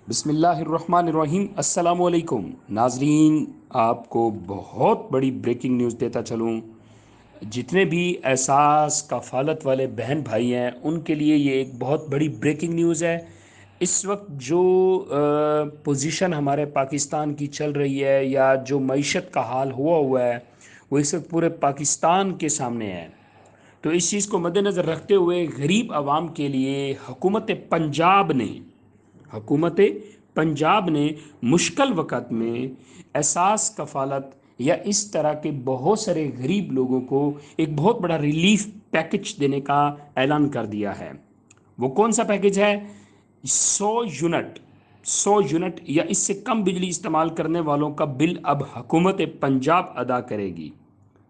بسم اللہ الرحمن الرحیم۔ السلام علیکم ناظرین، آپ کو بہت بڑی بریکنگ نیوز دیتا چلوں۔ جتنے بھی احساس کفالت والے بہن بھائی ہیں ان کے لیے یہ ایک بہت بڑی بریکنگ نیوز ہے۔ اس وقت جو پوزیشن ہمارے پاکستان کی چل رہی ہے یا جو معیشت کا حال ہوا ہے وہ اس وقت پورے پاکستان کے سامنے ہے۔ تو اس چیز کو مد نظر رکھتے ہوئے غریب عوام کے لیے حکومت پنجاب نے مشکل وقت میں احساس کفالت یا اس طرح کے بہت سارے غریب لوگوں کو ایک بہت بڑا ریلیف پیکج دینے کا اعلان کر دیا ہے۔ وہ کون سا پیکج ہے؟ 100 یونٹ یا اس سے کم بجلی استعمال کرنے والوں کا بل اب حکومت پنجاب ادا کرے گی،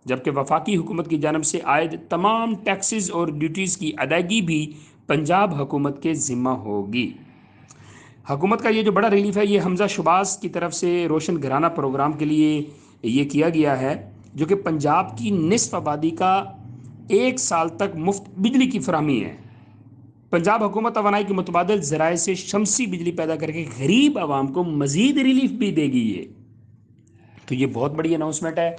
جبکہ وفاقی حکومت کی جانب سے عائد تمام ٹیکسز اور ڈیوٹیز کی ادائیگی بھی پنجاب حکومت کے ذمہ ہوگی۔ حکومت کا یہ جو بڑا ریلیف ہے یہ حمزہ شباز کی طرف سے روشن گھرانہ پروگرام کے لیے یہ کیا گیا ہے، جو کہ پنجاب کی نصف آبادی کا 1 سال تک مفت بجلی کی فراہمی ہے۔ پنجاب حکومت توانائی کے متبادل ذرائع سے شمسی بجلی پیدا کر کے غریب عوام کو مزید ریلیف بھی دے گی۔ تو یہ بہت بڑی اناؤنسمنٹ ہے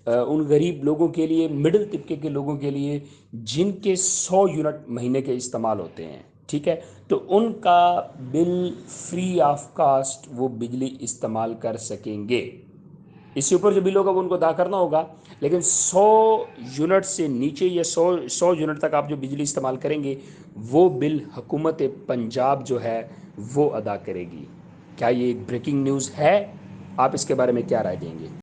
ان غریب لوگوں کے لیے، مڈل طبقے کے لوگوں کے لیے جن کے 100 یونٹ مہینے کے استعمال ہوتے ہیں، ٹھیک ہے؟ تو ان کا بل فری آف کاسٹ وہ بجلی استعمال کر سکیں گے۔ اس سے اوپر جو بل ہوگا وہ ان کو ادا کرنا ہوگا، لیکن 100 یونٹ سے نیچے یا 100 یونٹ تک آپ جو بجلی استعمال کریں گے وہ بل حکومت پنجاب جو ہے وہ ادا کرے گی۔ کیا یہ ایک بریکنگ نیوز ہے؟ آپ اس کے بارے میں کیا رائے دیں گے؟